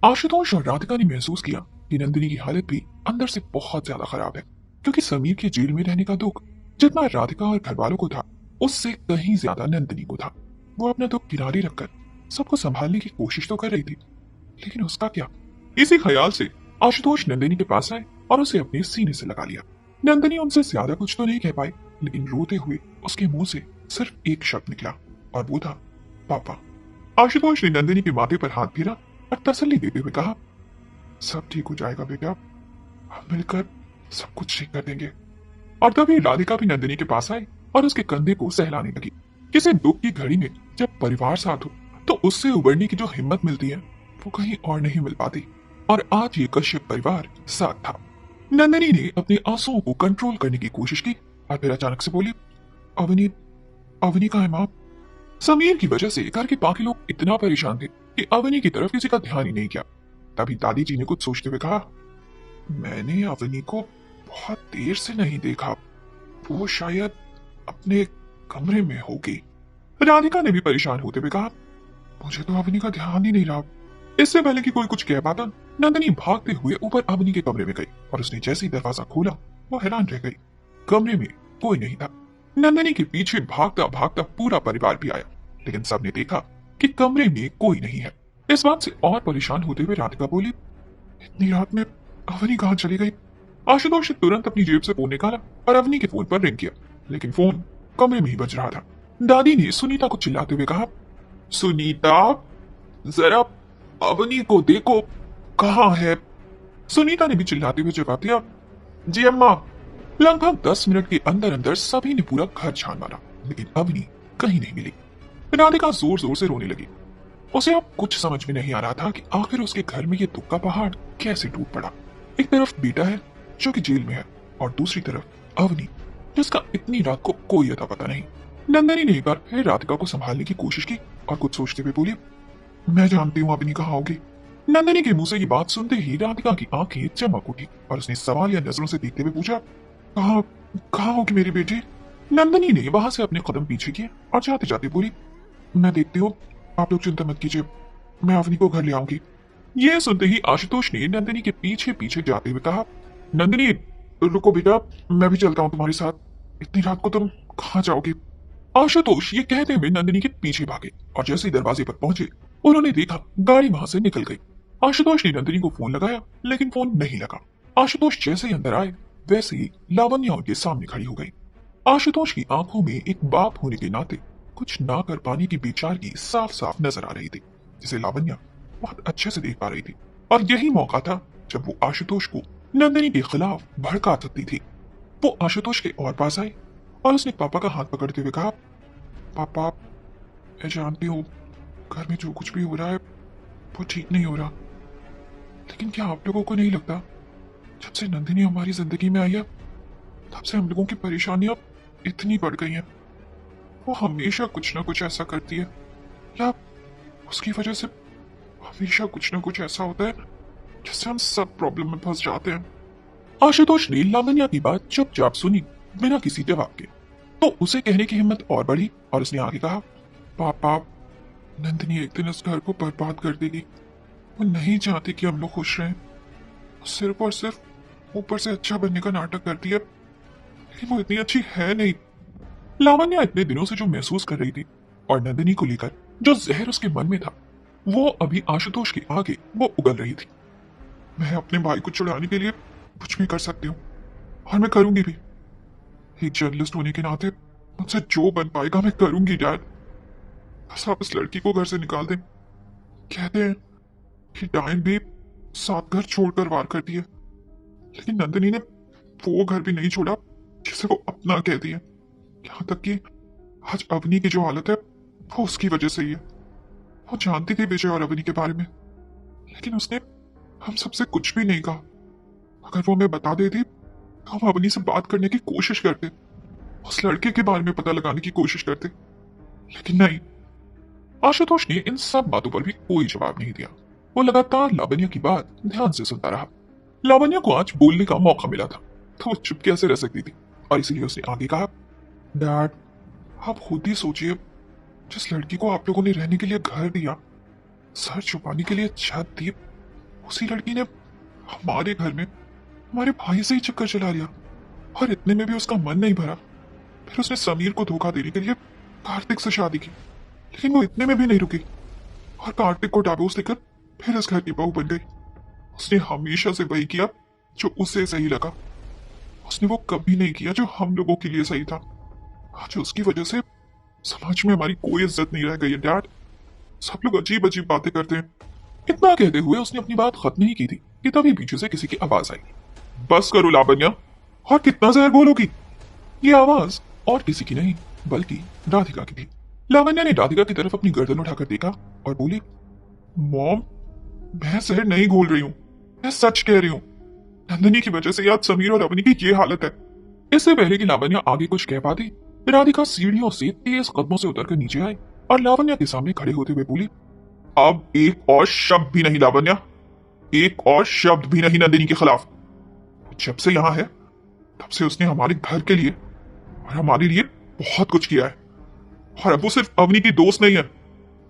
आशुतोष और राधिका ने महसूस किया कि नंदिनी की हालत भी अंदर से बहुत ज्यादा खराब है, क्योंकि समीर के जेल में रहने का दुख जितना राधिका और घर वालों को था, उससे कहीं ज्यादा नंदिनी को था। वो अपना दुख किनारे रखकर सबको संभालने की कोशिश तो कर रही थी, लेकिन उसका क्या। इसी ख्याल से आशुतोष नंदिनी के पास आए और उसे अपने सीने से लगा लिया। नंदिनी उनसे ज्यादा कुछ तो नहीं कह पाई, लेकिन रोते हुए उसके मुंह से सिर्फ एक शब्द निकला, और वो था पापा। आशुतोष ने नंदिनी के माथे पर हाथ फेरा और तसल्ली देते हुए कहा, सब ठीक हो जाएगा बेटा, हम मिलकर सब कुछ ठीक कर देंगे। और तभी राधिका भी नंदिनी के पास आई और उसके कंधे को सहलाने लगी। किसी दुख की घड़ी में जब परिवार साथ हो तो उससे उबरने की जो हिम्मत मिलती है वो कहीं और नहीं मिल पाती। और आज ये कश्यप परिवार साथ था। नंदिनी ने अपने आंसुओं को कंट्रोल करने की कोशिश की और फिर अचानक से बोली, अवनी, अवनी कहाँ है माँ? समीर की वजह से घर के बाकी लोग इतना परेशान थे कि अवनी की तरफ किसी का ध्यान ही नहीं किया। तभी दादी जी ने कुछ सोचते हुए कहा, मैंने अवनी को बहुत देर से नहीं देखा, वो शायद अपने कमरे में होगी। राधिका ने भी परेशान होते हुए कहा, मुझे तो अवनी का ध्यान ही नहीं रहा। इससे पहले कि कोई कुछ कह पाता, नंदिनी भागते हुए ऊपर अवनी के कमरे में गई और उसने जैसे ही दरवाजा खोला वो हैरान रह गई। कमरे में कोई नहीं था। नंदिनी के पीछे भागता भागता पूरा परिवार भी आया, लेकिन सबने देखा कि कमरे में कोई नहीं है। इस बात से और परेशान होते हुए राधिका बोली, इतनी रात में अवनी कहाँ चली गई? आशुतोष ने तुरंत अपनी जेब से फोन निकाला और अवनी के फोन पर रिंग किया, लेकिन फोन कमरे में ही बज रहा था। दादी ने सुनीता को चिल्लाते हुए कहा, सुनीता, जरा अवनी को देखो, कहाँ है? सुनीता ने भी चिल्लाते हुए जवाब दिया, जी अम्मा। लगभग 10 मिनट के अंदर अंदर सभी ने पूरा घर छान मारा, लेकिन अवनी कहीं नहीं मिली। राधिका जोर जोर से रोने लगी। उसे अब कुछ समझ में नहीं आ रहा था कि आखिर उसके घर में ये दुख का पहाड़ कैसे टूट पड़ा। एक तरफ बेटा है जो कि जेल में है, और दूसरी तरफ अवनी जिसका इतनी रात को कोई अता पता नहीं। नंदनी ने एक बार फिर राधिका को संभालने की कोशिश की और कुछ सोचते हुए बोली, मैं जानती हूँ अवनी कहाँ होगी। नंदनी के मुंह से ये बात सुनते ही राधिका की आंखें चमक उठी और उसने सवाल या नजरों से देखते हुए पूछा, कहाँ कहाँ होगी मेरी बेटी? नंदनी ने वहां से अपने कदम पीछे किए और जाते जाते बोली, मैं देखती हूँ, आप लोग चिंता मत कीजिए, मैं अवनी को घर ले आऊंगी। यह सुनते ही आशुतोष ने नंदिनी के पीछे पीछे जाते हुए कहा, नंदिनी रुको बेटा, मैं भी चलता हूँ तुम्हारे साथ, इतनी रात को तुम कहाँ जाओगी? आशुतोष ये कहते हुए नंदिनी के पीछे भागे और जैसे ही दरवाजे पर पहुंचे उन्होंने देखा गाड़ी वहां से निकल गई। आशुतोष ने नंदिनी को फोन लगाया, लेकिन फोन नहीं लगा। आशुतोष जैसे ही अंदर आए वैसे ही लावण्या उनके सामने खड़ी हो गई। आशुतोष की आंखों में एक बाप होने के नाते कुछ ना कर पाने की बेचारगी साफ साफ नजर आ रही थी, जिसे लावण्या बहुत अच्छे से देख पा रही थी। और यही मौका था जब वो आशुतोष को नंदिनी के खिलाफ भड़का सकती थी। वो आशुतोष के और पास आई और उसने पापा का हाथ पकड़ते हुए कहा, पापा, मैं जानती हूँ घर में जो कुछ भी हो रहा है वो ठीक नहीं हो रहा, लेकिन क्या आप लोगों को नहीं लगता जब से नंदिनी हमारी जिंदगी में आई है तब से हम लोगों की परेशानियां इतनी बढ़ गई हैं। वो हमेशा कुछ ना कुछ ऐसा करती है, या उसकी वजह से हमेशा कुछ ना कुछ ऐसा होता है जिससे हम सब प्रॉब्लम में फंस जाते हैं। आशुतोष ने लावण्या की बात चुपचाप सुनी बिना किसी जवाब के, तो उसे कहने की हिम्मत और बढ़ी और उसने आगे कहा, पापा, नंदिनी एक दिन इस घर को बर्बाद कर देगी। वो नहीं चाहती कि हम लोग खुश रहें, सिर्फ और सिर्फ ऊपर से अच्छा बनने का नाटक करती है, लेकिन वो इतनी अच्छी है नहीं। लावण्या इतने दिनों से जो महसूस कर रही थी और नंदिनी को लेकर जो जहर उसके मन में था, वो अभी आशुतोष के आगे वो उगल रही थी। मैं अपने भाई को छुड़ाने के लिए कुछ भी कर सकती हूँ और मैं करूंगी भी। एक जर्नलिस्ट होने के नाते मुझसे जो बन पाएगा मैं करूंगी डैड। बस आप इस लड़की को घर से निकाल दें। कहते हैं कि डायन भी 7 घर छोड़कर वार करती है, लेकिन नंदिनी ने वो घर भी नहीं छोड़ा जिसे वो अपना कहती है। यहाँ तक कि आज अवनी की जो हालत है वो उसकी वजह से ही है। वो जानती थी विजय और अवनी के बारे में, लेकिन उसने हम सबसे कुछ भी नहीं कहा। अगर वो हमें बता देती तो हम अवनी से बात करने की कोशिश करते, उस लड़के के बारे में पता लगाने की कोशिश करते, लेकिन नहीं। आशुतोष ने इन सब बातों पर भी कोई जवाब नहीं दिया। वो लगातार लावण्या की बात ध्यान से सुनता रहा। लावण्या को आज बोलने का मौका मिला था तो वो चुप कैसे रह सकती थी, और इसीलिए उसने आगे कहा, डैड, आप खुद ही सोचिए, जिस लड़की को आप लोगों ने रहने के लिए घर दिया, सर छुपाने के लिए छत दी, उसी लड़की ने हमारे घर में हमारे भाई से ही चक्कर चला लिया, और इतने में भी उसका मन नहीं भरा। फिर उसने समीर को धोखा देने के लिए कार्तिक से शादी की, लेकिन वो इतने में भी नहीं रुकी और कार्तिक को डाबोस देकर फिर इस घर की बहू बन गई। उसने हमेशा से वही किया जो उसे सही लगा। उसने वो कभी नहीं किया जो हम लोगों के लिए सही था। आज उसकी वजह से समाज में हमारी कोई इज्जत नहीं रह गई है डैड। सब लोग अजीब अजीब बातें करते हैं। इतना कहते हुए उसने अपनी बात खत्म नहीं की थी कि तभी पीछे से किसी की आवाज आई। बस करो लावण्या, और कितना जहर बोलोगी। ये आवाज और किसी की नहीं बल्कि राधिका की थी। लावण्या ने राधिका की तरफ अपनी गर्दन उठाकर देखा और बोली, मॉम, मैं जहर नहीं घोल रही हूँ, मैं सच कह रही हूँ। नंदिनी की वजह से आज समीर और अवनी की ये हालत है। इससे पहले कि लावण्या आगे कुछ कह पाती, राधिका सीढ़ियों से तेज कदमों से उतरकर नीचे आई और लावण्या के सामने खड़े होते हुए बोली, अब एक और शब्द भी नहीं लावण्या, एक और शब्द भी नहीं नंदिनी के खिलाफ। जब से यहां है तब से उसने हमारे घर के लिए और हमारे लिए बहुत कुछ किया है। और अब वो सिर्फ अवनी की दोस्त नहीं है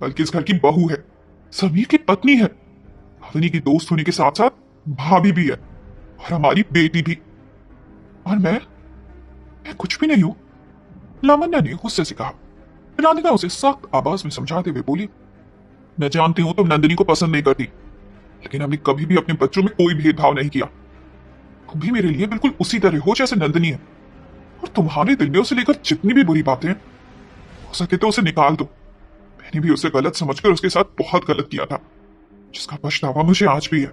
बल्कि इस घर की बहू है, समीर की पत्नी है, अवनी की दोस्त होने के साथ साथ भाभी भी है और हमारी बेटी भी। और मैं कुछ भी नहीं हूं, लावण्या ने गुस्से से कहा। राधिका उसे सख्त आवाज में समझाते हुए बोली, मैं जानती हूं तुम नंदिनी को पसंद नहीं करती, लेकिन हमने कभी भी अपने बच्चों में कोई भेदभाव नहीं किया। तुम भी मेरे लिए बिल्कुल उसी तरह हो जैसे नंदिनी है, और तुम्हारे दिल में उसे लेकर जितनी भी बुरी बातें हैं, हो सके तो उसे निकाल दो। मैंने भी उसे गलत समझकर उसके साथ बहुत गलत किया था, जिसका पछतावा मुझे आज भी है।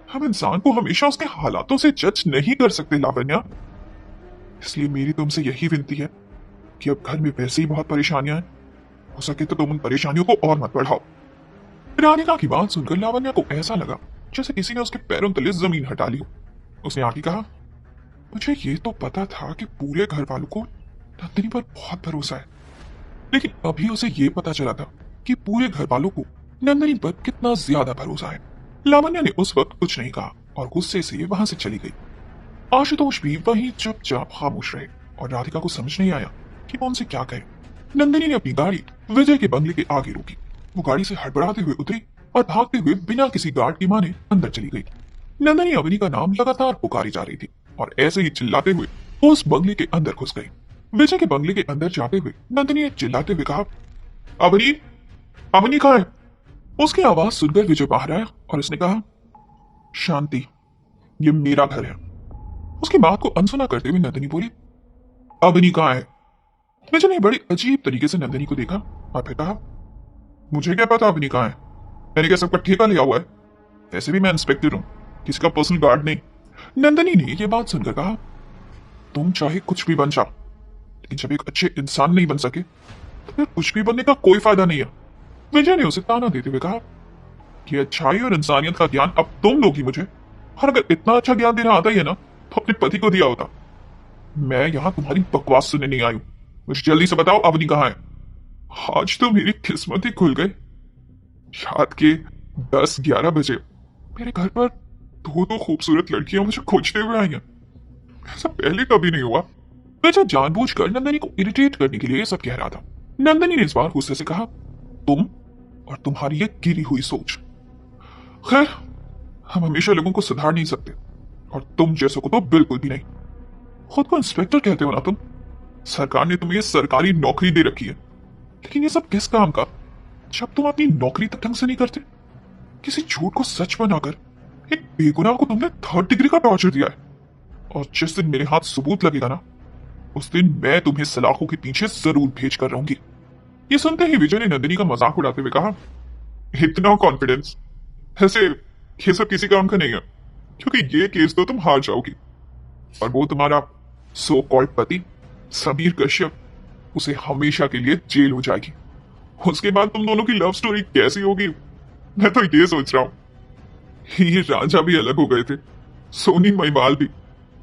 हम इंसान को हमेशा उसके हालातों से जज नहीं कर सकते लावण्या। इसलिए मेरी तुमसे यही विनती है कि अब घर में वैसे ही बहुत परेशानियां हैं, हो सके तो तुम उन परेशानियों को और मत बढ़ाओ। राधिका की बात सुनकर लावण्या को ऐसा लगा जैसे किसी ने उसके पैरों तले जमीन हटा ली हो। उसने आगे कहा, मुझे ये तो पता था कि पूरे घर वालों को नंदिनी पर बहुत भरोसा है, लेकिन अभी उसे ये पता चला था कि पूरे घर वालों को नंदिनी पर कितना ज्यादा भरोसा है। लावण्या ने उस वक्त कुछ नहीं कहा और गुस्से से वहां से चली गई। आशुतोष भी वहीं चुपचाप खामोश रहे और राधिका को समझ नहीं आया कि वो उनसे क्या कहे। नंदिनी ने अपनी गाड़ी विजय के बंगले के आगे रोकी। वो गाड़ी से हड़बड़ाते हुए उतरी और भागते हुए बिना किसी गार्ड की माने अंदर चली गई। नंदिनी अवनी का नाम लगातार पुकारी जा रही थी और ऐसे ही चिल्लाते हुए उस बंगले के अंदर घुस गई। विजय के बंगले के अंदर जाते हुए नंदिनी ने चिल्लाते हुए कहा, अवनी, अवनी कहाँ है? उसकी आवाज सुनकर विजय बाहर आया और उसने कहा, शांति, ये मेरा घर है। उसकी बात को अनसुना करते हुए नंदिनी बोली, अवनी कहाँ है? विजय ने बड़ी अजीब तरीके से नंदिनी को देखा और फिर कहा, मुझे क्या पता अवनी कहाँ है? मैंने क्या सबका ठेका लिया हुआ है? वैसे भी मैं इंस्पेक्टर हूं, किसी का पर्सनल गार्ड नहीं। नंदिनी ने यह बात सुनकर कहा, तुम चाहे कुछ भी बन जाओ, लेकिन जब एक अच्छे इंसान नहीं बन सके तो फिर कुछ भी बनने का कोई फायदा नहीं है। विजय ने उसे ताना देते हुए कहा, कि अच्छाई और इंसानियत का ज्ञान अब तुम लोगी मुझे, और अगर इतना अच्छा ज्ञान देना आता ही है ना तो अपने पति को दिया होता। मैं यहां तुम्हारी बकवास सुनने नहीं आई हूं। मुझे जल्दी से बताओ अवनी कहाँ है? आज तो मेरी किस्मत ही खुल गई। रात के 10-11 बजे मेरे घर पर दो खूबसूरत लड़कियां मुझे खोजते हुए आई हैं। ऐसा पहले कभी नहीं हुआ। विजय जानबूझकर नंदिनी को इरिटेट करने के लिए सब कह रहा था। नंदिनी ने इस बार गुस्से से कहा, तुम और तुम्हारी ये गिरी हुई सोच। खैर, हम हमेशा लोगों को सुधार नहीं सकते, और तुम जैसों को तो बिल्कुल भी नहीं। खुद को इंस्पेक्टर कहते हो ना तुम? सरकार ने तुम्हें ये सरकारी नौकरी दे रखी है, लेकिन ये सब किस काम का जब तुम अपनी नौकरी तक ढंग से नहीं करते? किसी झूठ को सच बनाकर एक बेगुनाह को तुमने 3rd डिग्री का टॉर्चर दिया है, और जिस दिन मेरे हाथ सबूत लगेगा ना, उस दिन मैं तुम्हें सलाखों के पीछे जरूर भेज कर रहूंगी। ये सुनते ही विजय ने नंदिनी का मजाक उड़ाते हुए कहा, इतना कॉन्फिडेंस? ऐसे ये सब किसी काम का नहीं है, क्योंकि ये केस तो तुम हार जाओगी, और वो तुम्हारा सो कॉल्ड पति समीर कश्यप, उसे हमेशा के लिए जेल हो जाएगी। उसके बाद तुम दोनों की लव स्टोरी कैसी होगी, मैं तो ये सोच रहा हूं। ये राजा भी अलग हो गए थे, सोनी महिमाल भी,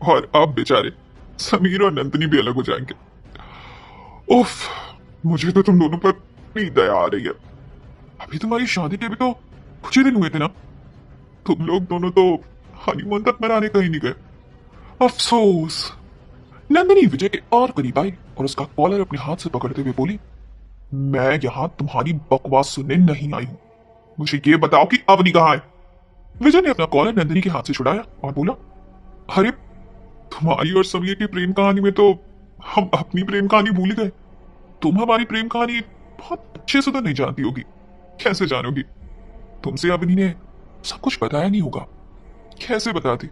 और अब बेचारे समीर और नंदिनी भी अलग हो जाएंगे। उफ, मुझे तो तुम दोनों पर इतनी दया आ रही है। अभी तुम्हारी शादी के भी तो कुछ ही दिन हुए थे ना? तुम लोग दोनों तो हनीमून तक मनाने कहीं नहीं गए। अफसोस। नंदिनी विजय के और करीब आई और उसका कॉलर अपने हाथ से पकड़ते हुए बोली, मैं यहां तुम्हारी बकवास सुनने नहीं आई हूं। मुझे ये बताओ कि अवनी कहाँ है? विजय ने अपना कॉलर नंदिनी के हाथ से छुड़ाया और बोला, अरे तुम्हारी और समीर की प्रेम कहानी में तो हम अपनी प्रेम कहानी भूल गए। तुम हमारी प्रेम कहानी बहुत अच्छे से तो नहीं जानती होगी, कैसे जानोगी? तुमसे अवनी ने सब कुछ बताया नहीं होगा, कैसे बताती?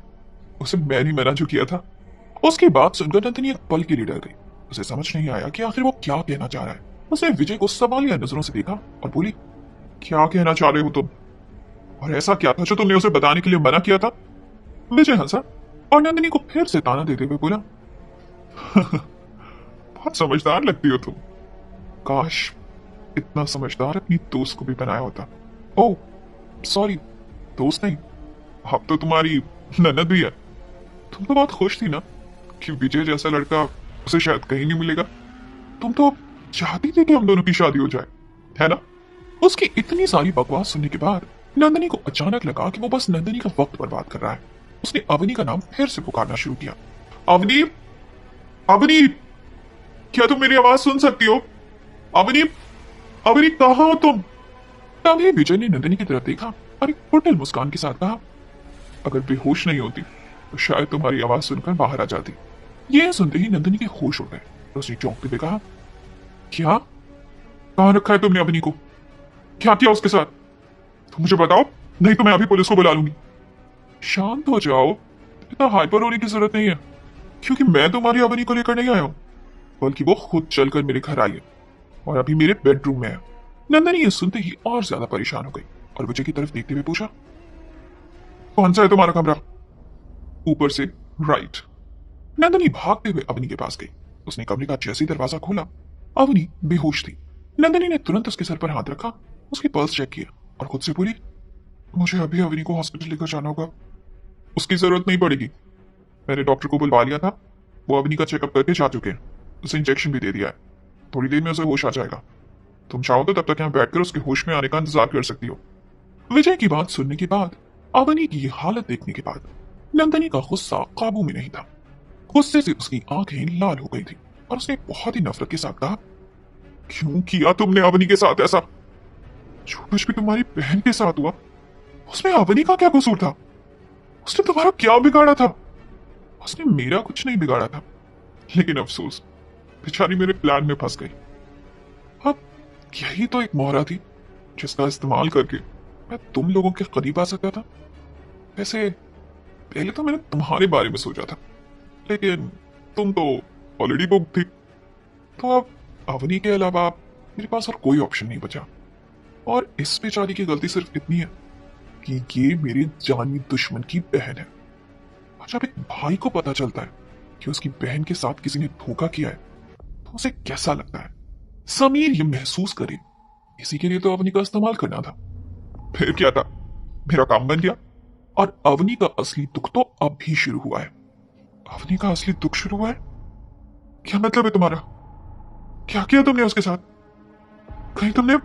उसे मैंने मना जो किया था। उसकी बात सुनकर नंदिनी एक पल के लिए डर गई। उसे समझ नहीं आया कि आखिर वो क्या कहना चाह रहा है। उसने विजय को सवालिया नजरों से देखा और बोली, क्या कहना चाह रहे हो तुम? और ऐसा क्या था जो तुमने उसे बताने के लिए मना किया था? विजय हंसा और नंदिनी को फिर से ताना देते हुए बोला, बहुत समझदार लगती हो तुम। काश इतना समझदार अपनी दोस्त को भी बनाया होता। ओह सॉरी, दोस्त नहीं, अब तो तुम्हारी ननद भी है। तुम तो बहुत खुश थी ना कि विजय जैसा लड़का उसे शायद कहीं नहीं मिलेगा। तुम तो चाहती थी कि हम दोनों की शादी हो जाए, है ना? उसकी इतनी सारी बकवास सुनने के बाद नंदिनी को अचानक लगा कि वो बस नंदिनी का वक्त बर्बाद कर रहा है। उसने अवनी का नाम फिर से पुकारना शुरू किया, अवनी, अवनी, क्या तुम मेरी आवाज सुन सकती हो? अवनी, अवनी कहाँ हो तुम? तभी विजय ने नंदिनी की तरफ देखा और एक कुटिल मुस्कान के साथ कहा, अगर बेहोश नहीं होती तो शायद तुम्हारी आवाज सुनकर बाहर आ जाती। यह सुनते ही नंदिनी के होश उड़ गए। उसने चौंकते हुए कहा, क्या? कहां रखा है तुमने अवनी को? क्या किया उसके साथ? तुम मुझे बताओ, नहीं तो मैं अभी पुलिस को बुला लूंगी। शांत हो जाओ, इतना हाइपर होने की जरूरत नहीं है, क्योंकि मैं तुम्हारी अवनी को लेकर नहीं आया हूं, बल्कि वो खुद चलकर मेरे घर आई है और अभी मेरे बेडरूम में है। नंदनी ये सुनते ही और ज्यादा परेशान हो गई और विजय की तरफ देखते हुए पूछा, कौन सा है तुम्हारा कमरा? ऊपर से राइट। नंदनी भागते हुए अवनी के पास गई। उसने कमरे का जैसे ही दरवाजा खोला, अवनी बेहोश थी। नंदनी ने तुरंत उसके सर पर हाथ रखा, उसकी पल्स चेक किया और खुद से बोली, मुझे अभी अवनी को हॉस्पिटल लेकर जाना होगा। उसकी जरूरत नहीं पड़ेगी, मैंने डॉक्टर को बुलवा लिया था, वो अवनी का चेकअप करके जा चुके हैं, उसे इंजेक्शन भी दे दिया है, थोड़ी देर में उसे होश आ जाएगा। तुम चाहो तो तब तक यहाँ बैठकर उसके होश में आने का इंतजार कर सकती हो। विजय की बात सुनने के बाद, अवनी की हालत देखने के बाद नंदनी का गुस्सा काबू में नहीं था। गुस्से से उसकी आंखें लाल हो गई थी और उसने बहुत ही नफरत के साथ कहा, क्यों किया तुमने अवनी के साथ ऐसा? जो कुछ भी तुम्हारी बहन के साथ हुआ उसमें अवनी का क्या कसूर था? उसने तुम्हारा क्या बिगाड़ा था? उसने मेरा कुछ नहीं बिगाड़ा था, लेकिन अफसोस बेचारी मेरे प्लान में फंस गई। अब यही तो एक मोहरा थी जिसका इस्तेमाल करके मैं तुम लोगों के करीब आ सकता था। वैसे पहले तो मैंने तुम्हारे बारे में सोचा था, लेकिन तुम तो ऑलरेडी बुक थी, तो अब अवनी के अलावा मेरे पास और कोई ऑप्शन नहीं बचा। और इस बेचारी की गलती सिर्फ इतनी है कि ये मेरे जानी दुश्मन की बहन है। और जब एक भाई को पता चलता है कि उसकी बहन के साथ किसी ने धोखा किया है, तो उसे कैसा लगता है? समीर ये महसूस करे, इसी के लिए तो अवनी का इस्तेमाल करना था। फिर क्या था, मेरा काम बन गया। और अवनी का असली दुख तो अब भी शुरू हुआ है। अवनी का असली दुख शुरू हुआ है? क्या मतलब है तुम्हारा? क्या किया तुमने उसके साथ? कहीं तुमने